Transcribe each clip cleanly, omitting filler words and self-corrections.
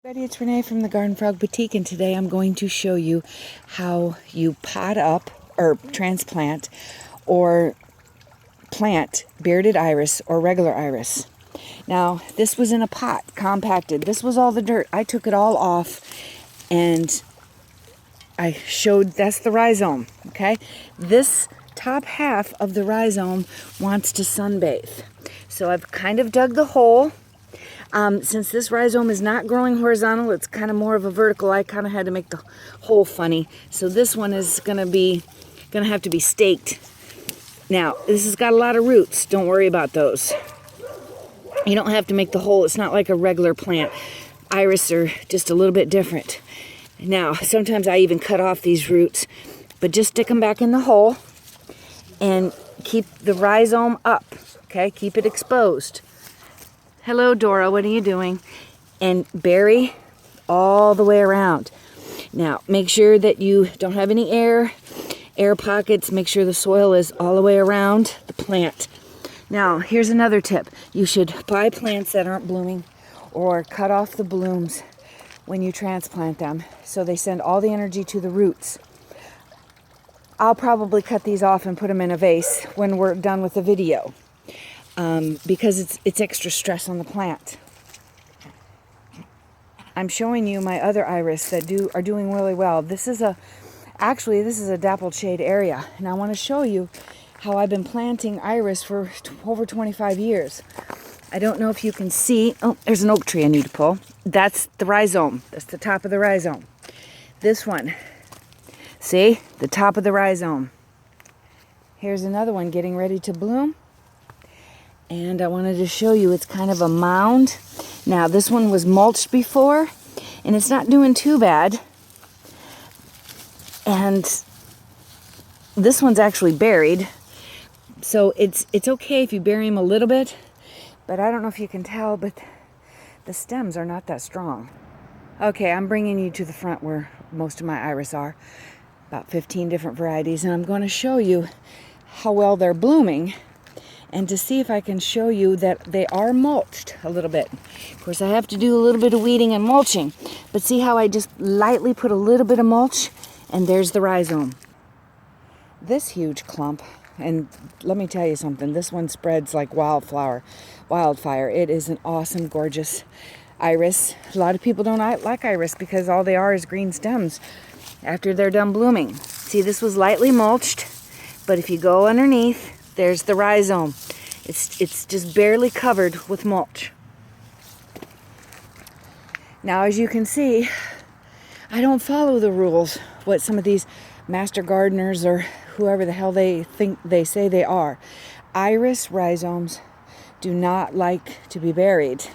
Everybody, it's Renee from the Garden Frog Boutique, and today I'm going to show you how you pot up or transplant or plant bearded iris or regular iris. Now, this was in a pot, compacted. This was all the dirt. I took it all off and I showed that's the rhizome, okay? This top half of the rhizome wants to sunbathe. So I've kind of dug the hole. Since this rhizome is not growing horizontal, it's kind of more of a vertical. I kind of had to make the hole funny. So this one is gonna have to be staked. Now, this has got a lot of roots. Don't worry about those. You don't have to make the hole. It's not like a regular plant. Iris are just a little bit different. Now, sometimes I even cut off these roots, but just stick them back in the hole and keep the rhizome up, okay? Keep it exposed. Hello, Dora, what are you doing? And bury all the way around. Now, make sure that you don't have any air pockets. Make sure the soil is all the way around the plant. Now, here's another tip. You should buy plants that aren't blooming or cut off the blooms when you transplant them so they send all the energy to the roots. I'll probably cut these off and put them in a vase when we're done with the video. Because it's extra stress on the plant. I'm showing you my other iris that are doing really well. This is a dappled shade area, and I want to show you how I've been planting iris for over 25 years. I don't know if you can see. Oh, there's an oak tree I need to pull. That's the rhizome. That's the top of the rhizome. This one, see, the top of the rhizome. Here's another one getting ready to bloom. And I wanted to show you it's kind of a mound. Now, this one was mulched before, and it's not doing too bad. And this one's actually buried. So it's okay if you bury them a little bit, but I don't know if you can tell, but the stems are not that strong. Okay, I'm bringing you to the front where most of my iris are, about 15 different varieties, and I'm going to show you how well they're blooming. And to see if I can show you that they are mulched a little bit. Of course, I have to do a little bit of weeding and mulching, but see how I just lightly put a little bit of mulch, and there's the rhizome. This huge clump, and let me tell you something, this one spreads like wildfire. It is an awesome, gorgeous iris. A lot of people don't like iris because all they are is green stems after they're done blooming. See, this was lightly mulched, but if you go underneath, there's the rhizome. It's just barely covered with mulch. Now, as you can see, I don't follow the rules, what some of these master gardeners or whoever the hell they say they are. Iris rhizomes do not like to be buried.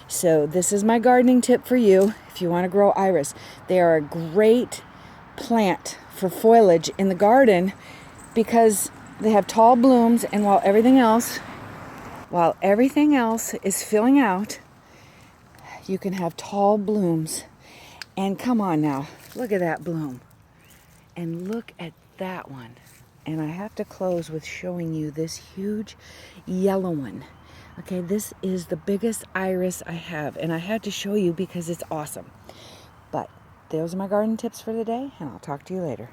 So this is my gardening tip for you if you want to grow iris. They are a great plant for foliage in the garden because they have tall blooms, and while everything else is filling out, you can have tall blooms. And come on now, look at that bloom. And look at that one. And I have to close with showing you this huge yellow one. Okay, this is the biggest iris I have, and I had to show you because it's awesome. But those are my garden tips for today, and I'll talk to you later.